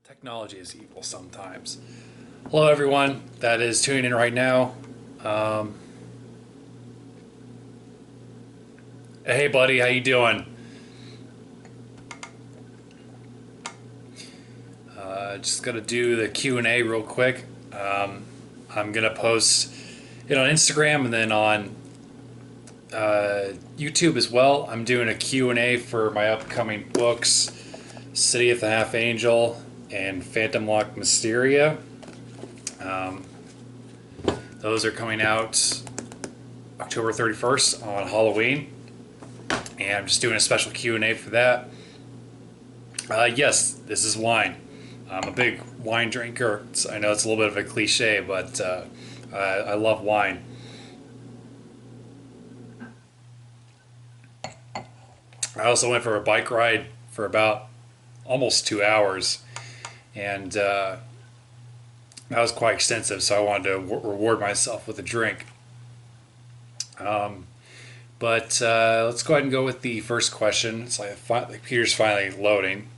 Technology is evil sometimes. Hello, everyone that is tuning in right now. Um, hey, buddy, how you doing? Just gonna do the Q&A real quick. I'm gonna post it on Instagram and then on YouTube as well. I'm doing a Q&A for my upcoming books, City of the Half Angel and Phantom Lock Mysteria. Um, those are coming out October 31st on Halloween, and I'm just doing a special Q&A for that. Yes, this is wine. I'm a big wine drinker. I know it's a little bit of a cliche, but I love wine. I also went for a bike ride for about almost 2 hours, and that was quite extensive, so I wanted to reward myself with a drink. Um, but let's go ahead and go with the first question. It's like the computer's finally loading.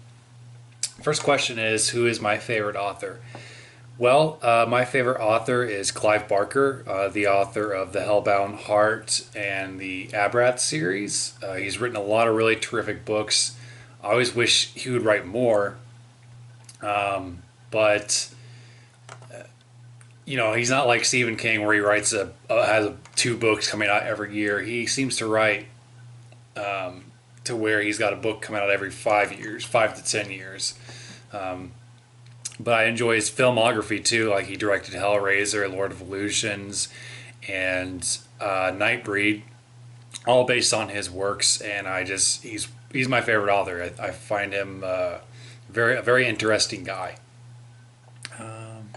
First question is, who is my favorite author? Well, my favorite author is Clive Barker, the author of The Hellbound Heart and the Abrath series. He's written a lot of really terrific books. I always wish he would write more, but he's not like Stephen King where he writes has two books coming out every year. He seems to write to where he's got a book coming out every 5 years, 5 to 10 years. Um, but I enjoy his filmography too. Like he directed Hellraiser, Lord of Illusions, and Nightbreed, all based on his works. And he's my favorite author. I find him a very interesting guy. Um,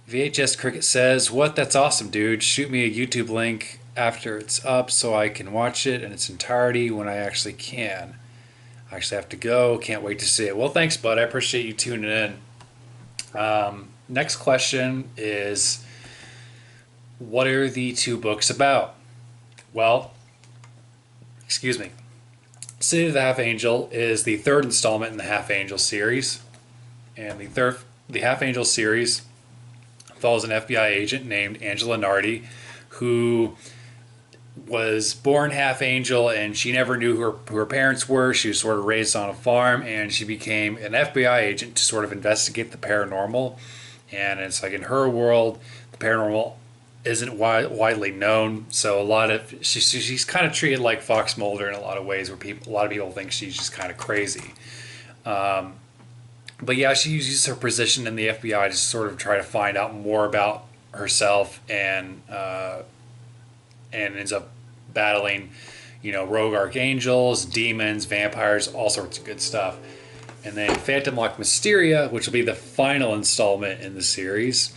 VHS Cricket says, "What? That's awesome, dude. Shoot me a YouTube link after it's up so I can watch it in its entirety when I actually can. I actually have to go. Can't wait to see it." Well, thanks, bud. I appreciate you tuning in. Next question is, what are the two books about? Well, excuse me. City of the Half Angel is the third installment in the Half Angel series, and the Half Angel series follows an FBI agent named Angela Nardi, who was born half angel, and she never knew who her parents were. She was sort of raised on a farm, and she became an FBI agent to sort of investigate the paranormal. And it's like in her world, the paranormal isn't widely known, so she's kind of treated like Fox Mulder in a lot of ways, where a lot of people think she's just kind of crazy. Um, but yeah, she uses her position in the FBI to sort of try to find out more about herself, and ends up battling, rogue archangels, demons, vampires, all sorts of good stuff. And then Phantom Lock Mysteria, which will be the final installment in the series,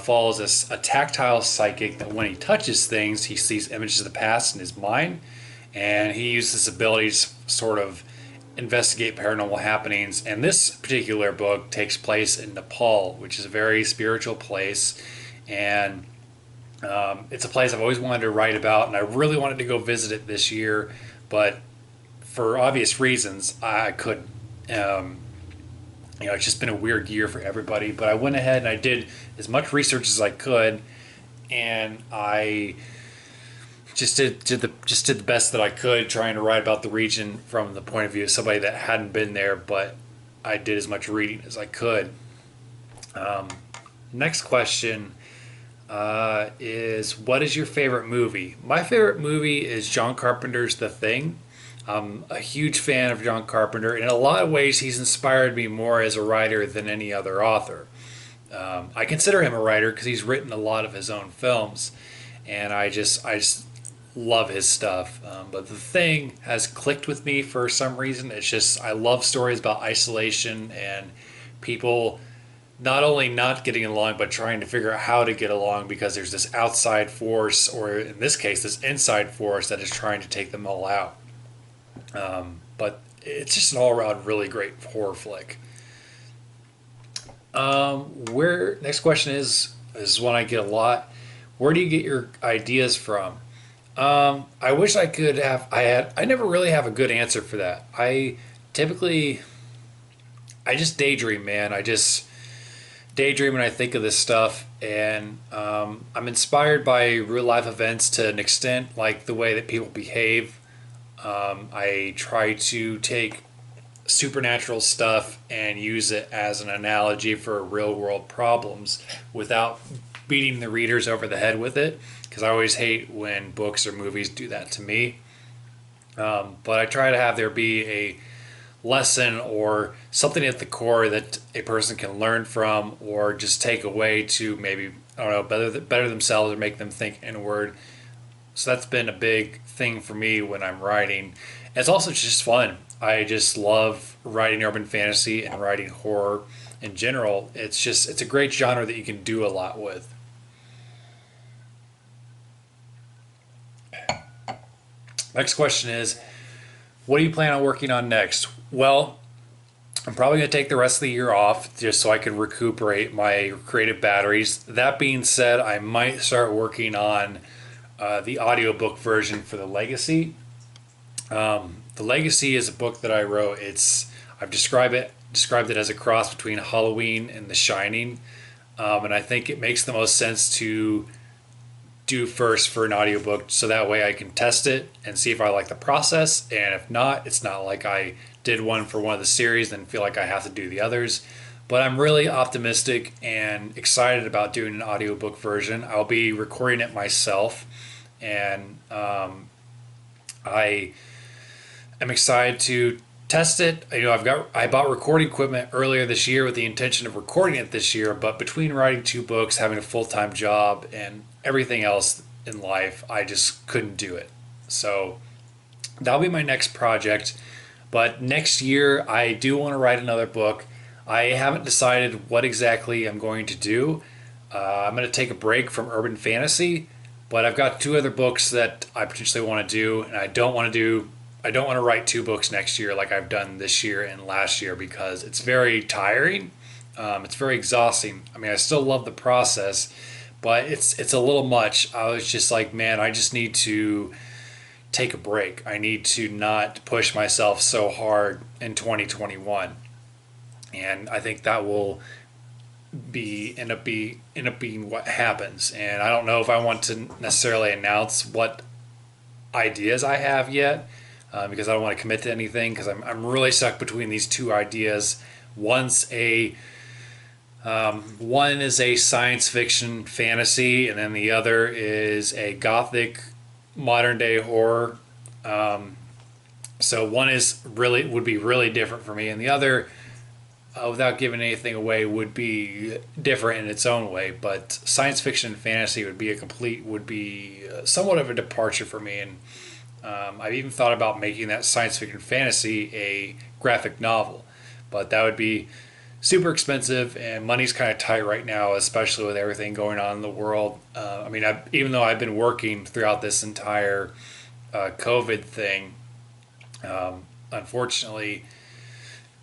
follows a tactile psychic that when he touches things, he sees images of the past in his mind, and he uses this ability to sort of investigate paranormal happenings. And this particular book takes place in Nepal, which is a very spiritual place, and it's a place I've always wanted to write about, and I really wanted to go visit it this year, but for obvious reasons, I couldn't. It's just been a weird year for everybody, but I went ahead and I did as much research as I could, and I just did the best that I could, trying to write about the region from the point of view of somebody that hadn't been there, but I did as much reading as I could. Next question is, what is your favorite movie? My favorite movie is John Carpenter's The Thing. I'm a huge fan of John Carpenter. In a lot of ways, he's inspired me more as a writer than any other author. I consider him a writer because he's written a lot of his own films, and I just love his stuff. But The Thing has clicked with me for some reason. It's just, I love stories about isolation and people not only not getting along, but trying to figure out how to get along because there's this outside force, or in this case, this inside force that is trying to take them all out. But it's just an all-around really great horror flick. Where Next question is one I get a lot. Where do you get your ideas from? I wish I could have. I never really have a good answer for that. I typically I just daydream, man. I just daydream when I think of this stuff, and I'm inspired by real life events to an extent, like the way that people behave. I try to take supernatural stuff and use it as an analogy for real world problems without beating the readers over the head with it, because I always hate when books or movies do that to me. But I try to have there be a lesson or something at the core that a person can learn from or just take away to maybe, I don't know, better themselves or make them think inward. So that's been a big thing for me when I'm writing. And it's also just fun. I just love writing urban fantasy and writing horror in general. It's a great genre that you can do a lot with. Next question is, what do you plan on working on next? Well, I'm probably going to take the rest of the year off just so I can recuperate my creative batteries. That being said, I might start working on the audiobook version for The Legacy. The Legacy is a book that I wrote. I've described it as a cross between Halloween and The Shining, and I think it makes the most sense to do first for an audiobook so that way I can test it and see if I like the process. And if not, it's not like I did one for one of the series and feel like I have to do the others. But I'm really optimistic and excited about doing an audiobook version. I'll be recording it myself, and I am excited to test it. I bought recording equipment earlier this year with the intention of recording it this year, but between writing two books, having a full-time job, and everything else in life, I just couldn't do it. So that'll be my next project. But next year, I do want to write another book. I haven't decided what exactly I'm going to do. I'm going to take a break from urban fantasy, but I've got two other books that I potentially want to do, and I don't want to write two books next year like I've done this year and last year because it's very tiring. It's very exhausting. I mean, I still love the process, but it's a little much. I was just like, man, I just need to take a break. I need to not push myself so hard in 2021, and I think that will end up being what happens. And I don't know if I want to necessarily announce what ideas I have yet, because I don't want to commit to anything because I'm really stuck between these two ideas. One's a One is a science fiction fantasy, and then the other is a gothic modern day horror. So one is really would be really different for me, and the other, without giving anything away, would be different in its own way. But science fiction and fantasy would be somewhat of a departure for me, and I've even thought about making that science fiction fantasy a graphic novel, but that would be super expensive, and money's kind of tight right now, especially with everything going on in the world. Even though I've been working throughout this entire COVID thing, unfortunately,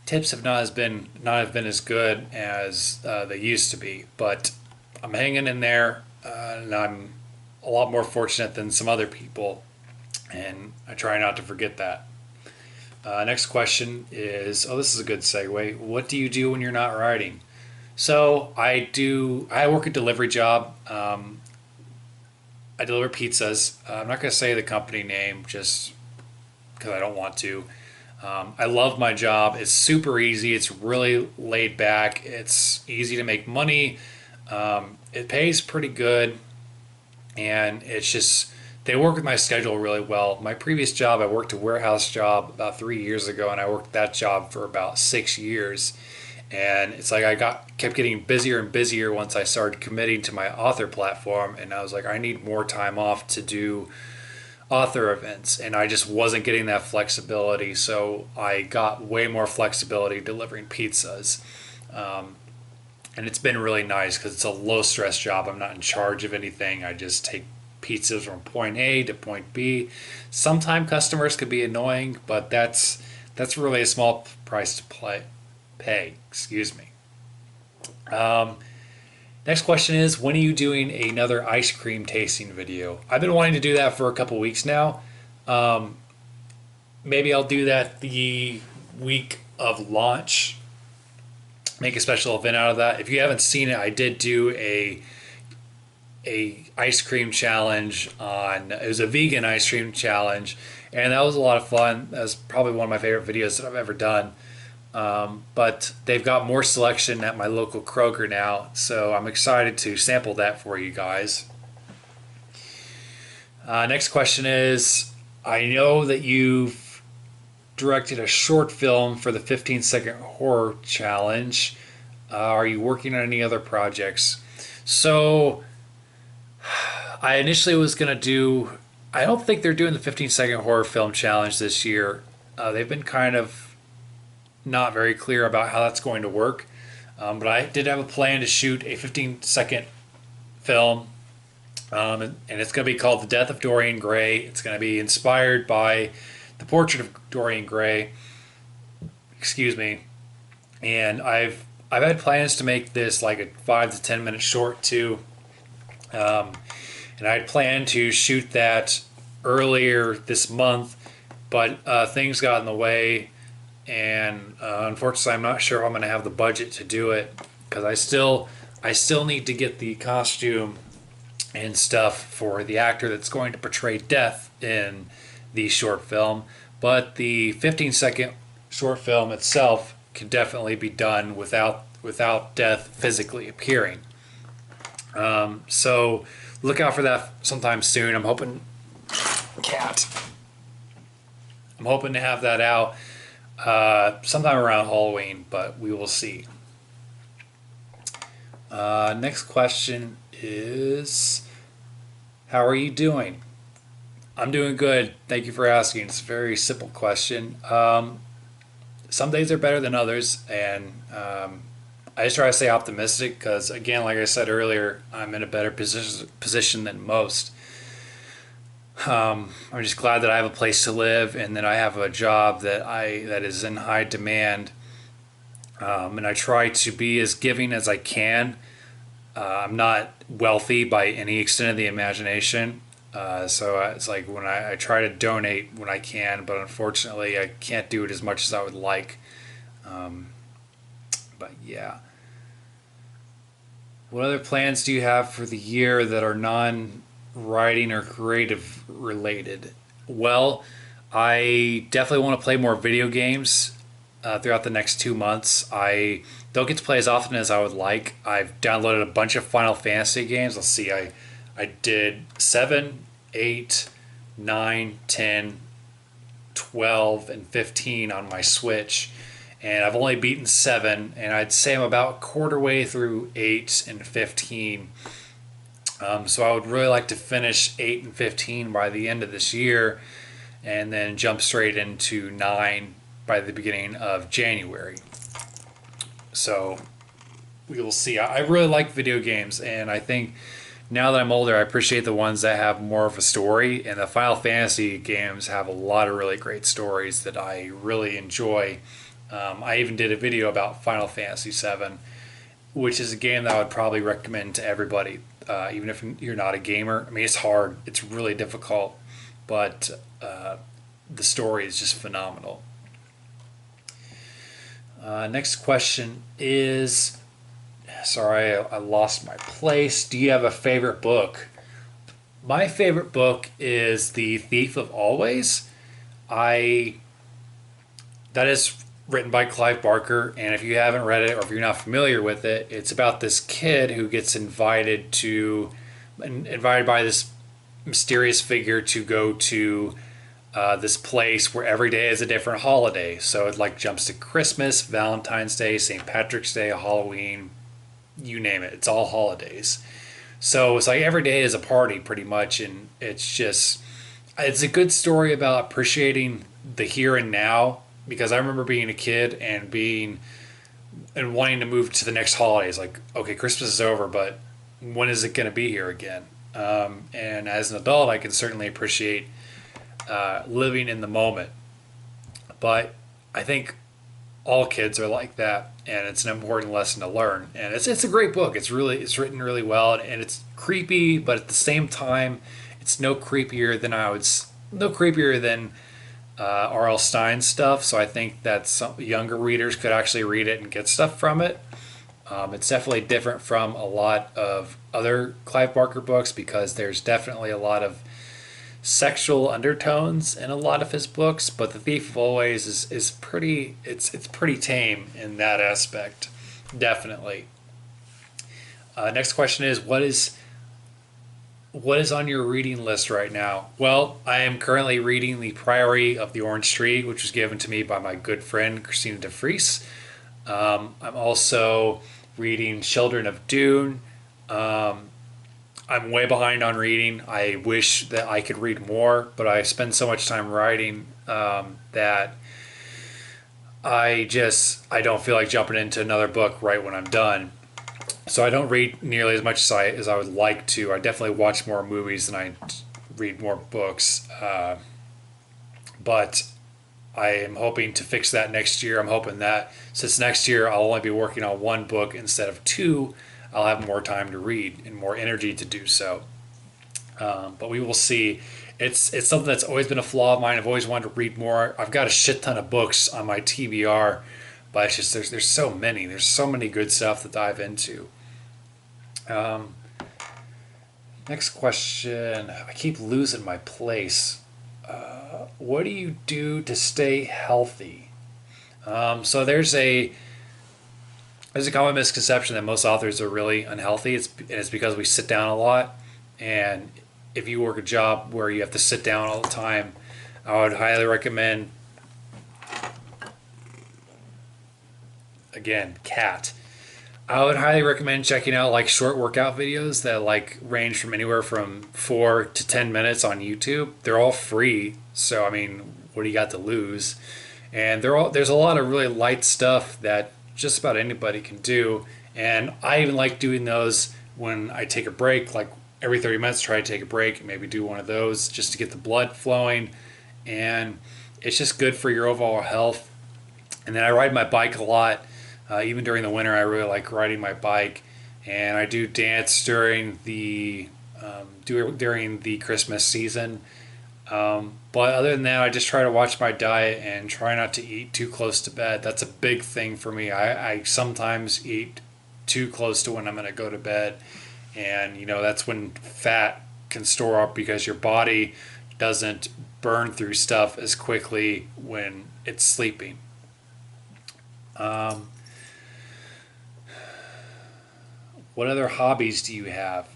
tips have not have been as good as they used to be. But I'm hanging in there, and I'm a lot more fortunate than some other people, and I try not to forget that. Next question is, this is a good segue. What do you do when you're not writing? So I work a delivery job. I deliver pizzas. I'm not going to say the company name just because I don't want to. I love my job. It's super easy. It's really laid back. It's easy to make money. It pays pretty good. And it's just, they work with my schedule really well. My previous job, I worked a warehouse job about 3 years ago, and I worked that job for about 6 years. And it's like kept getting busier and busier once I started committing to my author platform, and I was like, I need more time off to do author events, and I just wasn't getting that flexibility. So I got way more flexibility delivering pizzas. And it's been really nice because it's a low stress job. I'm not in charge of anything. I just take pizzas from point A to point B. Sometimes customers could be annoying, but that's really a small price to pay. Excuse me. Next question is, when are you doing another ice cream tasting video? I've been wanting to do that for a couple weeks now. Maybe I'll do that the week of launch. make a special event out of that. If you haven't seen it, I did do a ice cream challenge on. It was a vegan ice cream challenge, and that was a lot of fun. That was probably one of my favorite videos that I've ever done. But they've got more selection at my local Kroger now, so I'm excited to sample that for you guys. Next question is, I know that you've directed a short film for the 15-second horror challenge. Are you working on any other projects? So I initially was going to do, I don't think they're doing the 15-second horror film challenge this year. They've been kind of not very clear about how that's going to work. But I did have a plan to shoot a 15-second film, and it's going to be called The Death of Dorian Gray. It's going to be inspired by the portrait of Dorian Gray. Excuse me. And I've had plans to make this like a 5 to 10 minute short too. And I had planned to shoot that earlier this month, but things got in the way, and unfortunately, I'm not sure I'm going to have the budget to do it because I still need to get the costume and stuff for the actor that's going to portray Death in the short film. But the 15-second short film itself can definitely be done without Death physically appearing. So look out for that sometime soon. I'm hoping to have that out sometime around Halloween, but we will see. Next question is, how are you doing? I'm doing good. Thank you for asking. It's a very simple question. Some days are better than others, and I just try to stay optimistic because, again, like I said earlier, I'm in a better position than most. I'm just glad that I have a place to live and that I have a job that is in high demand, and I try to be as giving as I can. I'm not wealthy by any extent of the imagination, so it's like when I try to donate when I can, but unfortunately I can't do it as much as I would like. But yeah. What other plans do you have for the year that are non-writing or creative related? Well, I definitely want to play more video games throughout the next 2 months. I don't get to play as often as I would like. I've downloaded a bunch of Final Fantasy games. Let's see, I did 7, 8, 9, 10, 12, and 15 on my Switch. And I've only beaten 7, and I'd say I'm about quarter way through 8 and 15. So I would really like to finish 8 and 15 by the end of this year, and then jump straight into 9 by the beginning of January. So we will see. I really like video games, and I think now that I'm older, I appreciate the ones that have more of a story, and the Final Fantasy games have a lot of really great stories that I really enjoy. I even did a video about Final Fantasy VII, which is a game that I would probably recommend to everybody, even if you're not a gamer. I mean, it's hard, it's really difficult, but the story is just phenomenal. Next question is, sorry, I lost my place. Do you have a favorite book? My favorite book is The Thief of Always. That is written by Clive Barker, and if you haven't read it or if you're not familiar with it, it's about this kid who gets invited by this mysterious figure to go to this place where every day is a different holiday. So it like jumps to Christmas, Valentine's Day, St. Patrick's Day, Halloween, you name it. It's all holidays. So it's like every day is a party pretty much, and it's a good story about appreciating the here and now, because I remember being a kid and wanting to move to the next holiday. It's like, okay, Christmas is over, but when is it going to be here again? And as an adult, I can certainly appreciate living in the moment. But I think all kids are like that, and it's an important lesson to learn. And it's a great book. It's written really well, and it's creepy, but at the same time, it's no creepier than R.L. Stein stuff. So I think that some younger readers could actually read it and get stuff from it. It's definitely different from a lot of other Clive Barker books because there's definitely a lot of sexual undertones in a lot of his books. But The Thief of Always is pretty. It's pretty tame in that aspect, definitely. Next question is what is on your reading list right now? Well, I am currently reading The Priory of the Orange Tree, which was given to me by my good friend Christina DeFries. I'm also reading Children of Dune. Um, I'm way behind on reading. I wish that I could read more, but I spend so much time writing that I don't feel like jumping into another book right when I'm done. So I don't read nearly as much as I would like to. I definitely watch more movies than I read more books. But I am hoping to fix that next year. I'm hoping that since next year I'll only be working on one book instead of two, I'll have more time to read and more energy to do so. But we will see. It's something that's always been a flaw of mine. I've always wanted to read more. I've got a shit ton of books on my TBR, but it's just there's so many. There's so many good stuff to dive into. Um, Next question. I keep losing my place. What do you do to stay healthy? So there's a common misconception that most authors are really unhealthy. It's because we sit down a lot, and if you work a job where you have to sit down all the time, I would highly recommend, again, cat. I would highly recommend checking out like short workout videos that like range from anywhere from 4 to 10 minutes on YouTube. They're all free, so I mean, what do you got to lose? And there's a lot of really light stuff that just about anybody can do. And I even like doing those when I take a break, like every 30 minutes, try to take a break and maybe do one of those just to get the blood flowing. And it's just good for your overall health. And then I ride my bike a lot. Even during the winter, I really like riding my bike, and I do dance during the Christmas season. But other than that, I just try to watch my diet and try not to eat too close to bed. That's a big thing for me. I sometimes eat too close to when I'm going to go to bed, and that's when fat can store up because your body doesn't burn through stuff as quickly when it's sleeping. Um, What other hobbies do you have?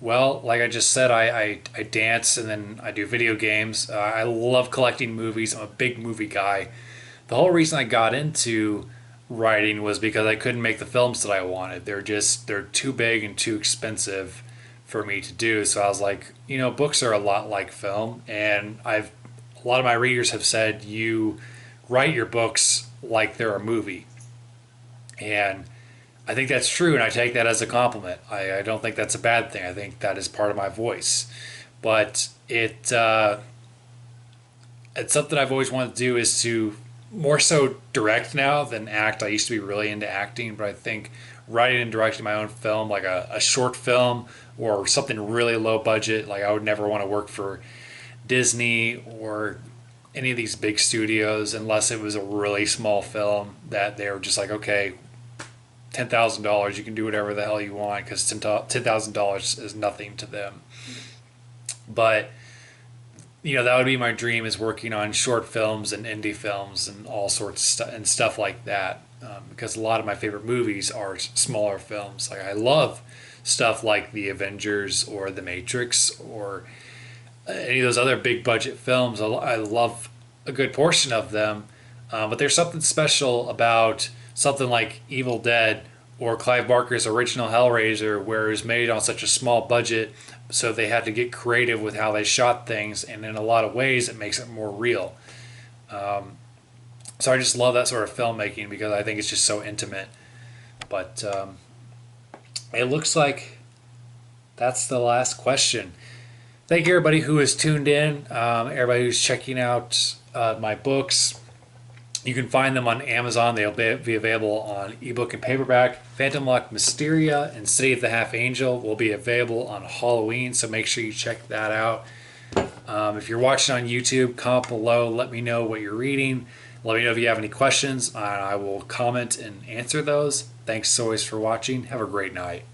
Well, like I just said, I dance and then I do video games. I love collecting movies. I'm a big movie guy. The whole reason I got into writing was because I couldn't make the films that I wanted. They're too big and too expensive for me to do. So I was like, books are a lot like film, and a lot of my readers have said you write your books like they're a movie. And I think that's true, and I take that as a compliment. I don't think that's a bad thing. I think that is part of my voice. But it's something I've always wanted to do is to more so direct now than act. I used to be really into acting, but I think writing and directing my own film, like a short film or something really low budget, like I would never want to work for Disney or any of these big studios unless it was a really small film that they were just like, okay, $10,000, you can do whatever the hell you want because $10,000 is nothing to them. But that would be my dream is working on short films and indie films and all sorts of stuff and stuff like that. Because a lot of my favorite movies are smaller films. Like I love stuff like The Avengers or The Matrix or any of those other big budget films. I love a good portion of them. But there's something special about something like Evil Dead or Clive Barker's original Hellraiser, where it was made on such a small budget, so they had to get creative with how they shot things, and in a lot of ways, it makes it more real. So I just love that sort of filmmaking because I think it's just so intimate. But it looks like that's the last question. Thank you, everybody who has tuned in, everybody who's checking out my books. You can find them on Amazon. They'll be available on ebook and paperback. Phantom Luck, Mysteria, and City of the Half Angel will be available on Halloween, so make sure you check that out. If you're watching on YouTube, comment below. Let me know what you're reading. Let me know if you have any questions. I will comment and answer those. Thanks always for watching. Have a great night.